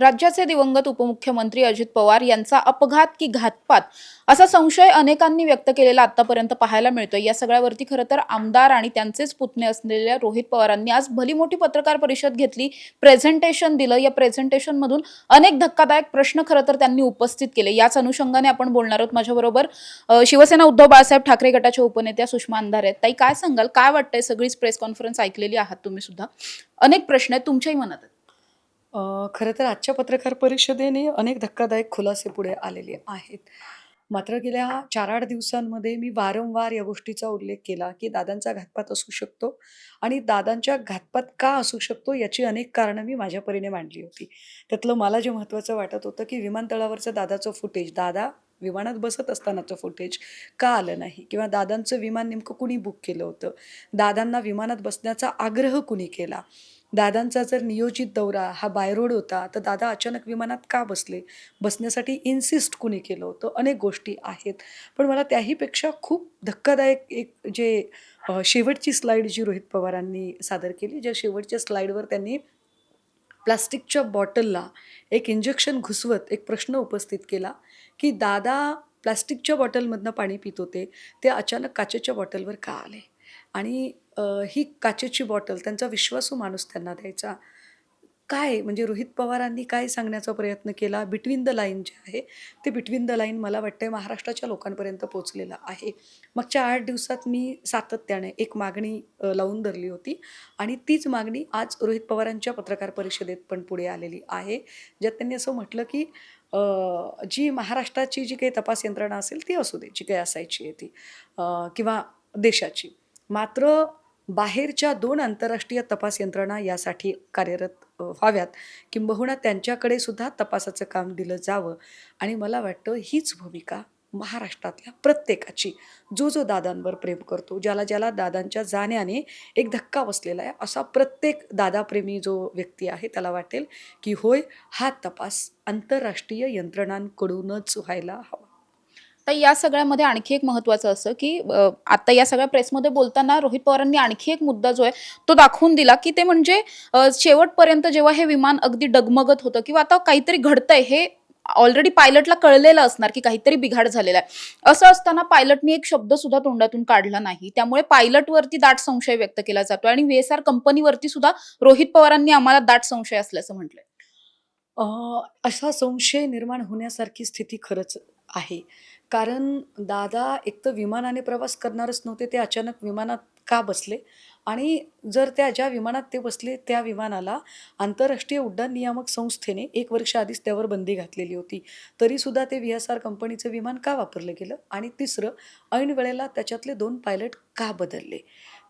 राज्याचे दिवंगत उपमुख्यमंत्री अजित पवार यांचा अपघात की घातपात असा संशय अनेकांनी व्यक्त केलेला आतापर्यंत पाहायला मिळतोय। या सगळ्यावरती खरं तर आमदार आणि त्यांचेच पुतणे असलेल्या रोहित पवारांनी आज भली मोठी पत्रकार परिषद घेतली, प्रेझेंटेशन दिलं। या प्रेझेंटेशन मधून अनेक धक्कादायक प्रश्न खरं तर त्यांनी उपस्थित केले। याच अनुषंगाने आपण बोलणार आहोत। माझ्याबरोबर शिवसेना उद्धव बाळासाहेब ठाकरे गटाच्या उपनेत्या सुषमा अंधारे आहेत। ताई, काय सांगाल, काय वाटतंय? सगळीच प्रेस कॉन्फरन्स ऐकलेली आहात तुम्ही सुद्धा, अनेक प्रश्न आहेत तुमच्याही मनात आहेत। खरं तर आजच्या पत्रकार परिषदेने अनेक धक्कादायक खुलासे पुढे आलेले आहेत. मात्र गेल्या 4-8 दिवसांमध्ये मी वारंवार या गोष्टीचा उल्लेख केला, की दादांचा घातपात असू शकतो आणि दादांच्या घातपात का असू शकतो याची अनेक कारणं मी माझ्या परीने मांडली होती. त्यातलं मला जे महत्त्वाचं वाटत होतं, की विमानतळावरचं दादाचं फुटेज, दादा विमानात बसत असतानाचं फुटेज का आलं नाही? किंवा दादांचं विमान नेमकं कुणी बुक केलं होतं? दादांना विमानात बसण्याचा आग्रह कुणी केला? दादांचा जर नियोजित दौरा हा बाय रोड होता, तर दादा अचानक विमानात का बसले? बसण्यासाठी इन्सिस्ट कुणी केलं होतं? अनेक गोष्टी आहेत. पण मला त्याहीपेक्षा खूप धक्कादायक एक जे शेवटची स्लाईड जी रोहित पवारांनी सादर केली, ज्या शेवटच्या स्लाईडवर त्यांनी प्लास्टिकच्या बॉटलला एक इंजेक्शन घुसवत एक प्रश्न उपस्थित केला, की दादा प्लास्टिकच्या बॉटलमधनं पाणी पित होते, ते अचानक काचेच्या बॉटलवर का आले? आणि ही काचेची बॉटल त्यांचा विश्वासू माणूस त्यांना द्यायचा. काय म्हणजे रोहित पवारांनी काय सांगण्याचा प्रयत्न केला? बिटवीन द लाईन जे आहे, ते बिटवीन द लाईन मला वाटतंय महाराष्ट्राच्या लोकांपर्यंत पोहोचलेलं आहे. मागच्या 8 दिवसात मी सातत्याने एक मागणी लावून धरली होती आणि तीच मागणी आज रोहित पवारांच्या पत्रकार परिषदेत पण पुढे आलेली आहे. ज्यात त्यांनी असं म्हटलं, की जी महाराष्ट्राची जी काही तपास यंत्रणा असेल ती असू दे, जी काही असायची आहे ती किंवा देशाची. मात्र बाहेरच्या 2 आंतरराष्ट्रीय तपास यंत्रणा यासाठी कार्यरत व्हाव्यात, किंबहुना त्यांच्याकडे सुद्धा तपासाचं काम दिलं जावं. आणि मला वाटतं हीच भूमिका महाराष्ट्रातल्या प्रत्येकाची, जो दादांवर प्रेम करतो, ज्याला दादांच्या जाण्याने एक धक्का बसलेला आहे, असा प्रत्येक दादाप्रेमी जो व्यक्ती आहे त्याला वाटेल, की होय, हा तपास आंतरराष्ट्रीय यंत्रणांकडूनच व्हायला हवा. तर या सगळ्यामध्ये आणखी एक महत्त्वाचं असं, की आता या सगळ्या प्रेसमध्ये बोलताना रोहित पवारांनी आणखी एक मुद्दा जो आहे तो दाखवून दिला, की ते म्हणजे शेवटपर्यंत जेव्हा हे विमान अगदी डगमगत होतं किंवा आता काहीतरी घडतंय हे ऑलरेडी पायलटला कळलेलं असणार, की काहीतरी बिघाड झालेला आहे। असं असताना पायलटनी एक शब्द सुद्धा तोंडातून काढला नाही। त्यामुळे पायलटवरती दाट संशय व्यक्त केला जातो आणि व्हीएसआर कंपनीवरती सुद्धा रोहित पवारांनी आम्हाला दाट संशय असल्याचं म्हटलंय। अ, असा संशय निर्माण होण्यासारखी स्थिती खरंच आहे. कारण दादा एकतर विमानाने प्रवास करणारच नव्हते. ते अचानक विमानात का बसले? आणि जर ज्या विमानात ते बसले, त्या विमानाला आंतरराष्ट्रीय उड्डाण नियामक संस्थेने 1 वर्ष आधीच त्यावर बंदी घातलेली होती. तरीसुद्धा ते व्ही-एस-आर कंपनीचं विमान का वापरलं गेलं? आणि तिसरं, ऐन वेळेला त्याच्यातले 2 पायलट का बदलले?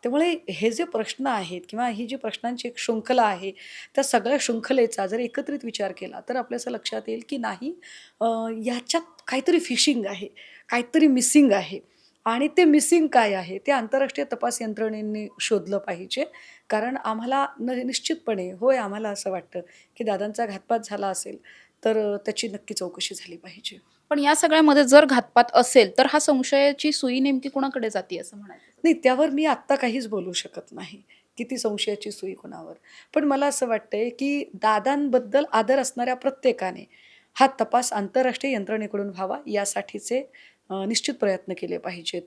त्यामुळे हे जे प्रश्न आहेत किंवा ही जी प्रश्नांची एक शृंखला आहे, त्या सगळ्या शृंखलेचा जर एकत्रित विचार केला, तर आपल्या असं लक्षात येईल, की नाही, अ, याच्यात काहीतरी फिशिंग आहे, काहीतरी मिसिंग आहे. आणि ते मिसिंग काय आहे, ते आंतरराष्ट्रीय तपास यंत्रणेने शोधलं पाहिजे. कारण आम्हाला निश्चितपणे होय, आम्हाला असं वाटतं, की दादांचा घातपात झाला असेल, तर त्याची नक्की चौकशी झाली पाहिजे. पण या सगळ्यामध्ये जर घातपात असेल, तर हा संशयाची सुई नेमकी कोणाकडे जाते असं म्हणायचं? नाही, त्यावर मी आत्ता काहीच बोलू शकत नाही, की ती संशयाची सुई कोणावर. पण मला असं वाटतंय, की दादांबद्दल आदर असणाऱ्या प्रत्येकाने हा तपास आंतरराष्ट्रीय यंत्रणेकडून व्हावा यासाठीचे निश्चित प्रयत्न केले पाहिजेत.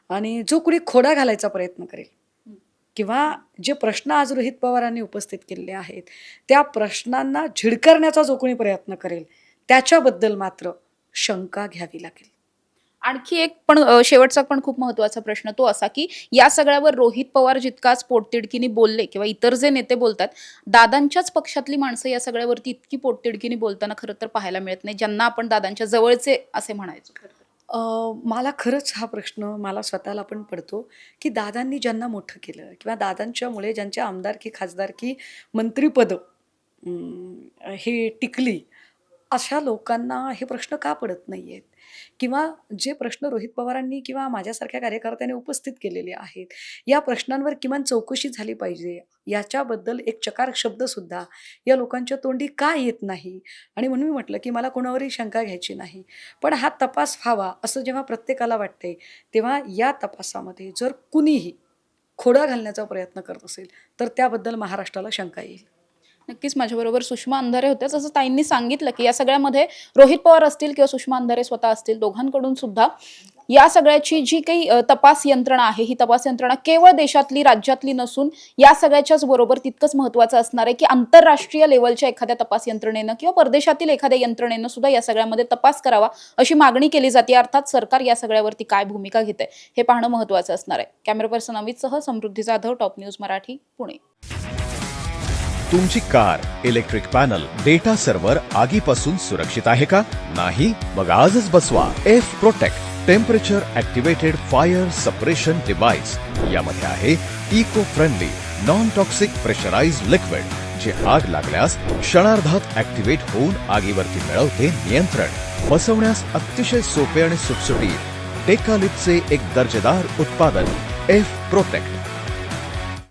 आणि जो कुणी खोडा घालायचा प्रयत्न करेल किंवा जे प्रश्न आज रोहित पवारांनी उपस्थित केलेले आहेत, त्या प्रश्नांना झिडकारण्याचा जो कोणी प्रयत्न करेल, त्याच्याबद्दल मात्र शंका घ्यावी लागेल. आणखी एक पण शेवटचा पण खूप महत्त्वाचा प्रश्न तो असा, की या सगळ्यावर रोहित पवार जितकाच पोटतिडकीने बोलले किंवा इतर जे नेते बोलतात, दादांच्याच पक्षातली माणसं या सगळ्यावरती इतकी पोटतिडकीने बोलताना खरं तर पाहायला मिळत नाही, ज्यांना आपण दादांच्या जवळचे असे म्हणायचो खरं तर. मला खरंच हा प्रश्न मला स्वतःला पण पडतो, की दादांनी ज्यांना मोठं केलं किंवा दादांच्यामुळे ज्यांच्या आमदारकी, खासदारकी, मंत्रिपदं ही टिकली, अशा लोकांना हे प्रश्न का पडत नाहीयेत? किंवा जे प्रश्न रोहित पवारांनी किंवा माझ्यासारख्या कार्यकर्त्यांनी उपस्थित केलेले आहेत, या प्रश्नांवर किमान चौकशी झाली पाहिजे. याच्याबद्दल एक चकार शब्दसुद्धा या लोकांच्या तोंडी का येत नाही? आणि म्हणून मी म्हटलं, की मला कोणावरही शंका घ्यायची नाही. पण हा तपास व्हावा असं जेव्हा प्रत्येकाला वाटतंय, तेव्हा या तपासामध्ये जर कुणीही खोडा घालण्याचा प्रयत्न करत असेल, तर त्याबद्दल महाराष्ट्राला शंका येईल. नक्कीच माझ्याबरोबर सुषमा अंधारे होत्या. जसं ताईंनी सांगितलं, की या सगळ्यामध्ये रोहित पवार असतील किंवा सुषमा अंधारे स्वतः असतील, दोघांकडून सुद्धा या सगळ्याची जी काही तपास यंत्रणा आहे, ही तपास यंत्रणा केवळ देशातली, राज्यातली नसून या सगळ्याच्याच बरोबर तितकंच महत्त्वाचं असणार आहे, की आंतरराष्ट्रीय लेव्हलच्या एखाद्या तपास यंत्रणेनं किंवा परदेशातील एखाद्या यंत्रणेनं सुद्धा या सगळ्यामध्ये तपास करावा, अशी मागणी केली जाते. अर्थात सरकार या सगळ्यावरती काय भूमिका घेतंय हे पाहणं महत्त्वाचं असणार आहे. कॅमेरा पर्सन अमितसह समृद्धी जाधव, टॉप न्यूज मराठी, पुणे. तुमची car, electric panel, data server आगीपासून सुरक्षित आहे का? नाही? मग आजच बसवा F protect temperature activated fire suppression device. यामध्ये आहे eco friendly non toxic pressurised liquid, जे आग लागल्यास क्षणार्धात ऍक्टिव्हेट होऊन आगीवरती मिळवते नियंत्रण. बसवण्यास अतिशय सोपे आणि सुटसुटीत टेकालिपचे एक दर्जेदार उत्पादन एफ प्रोटेक्ट.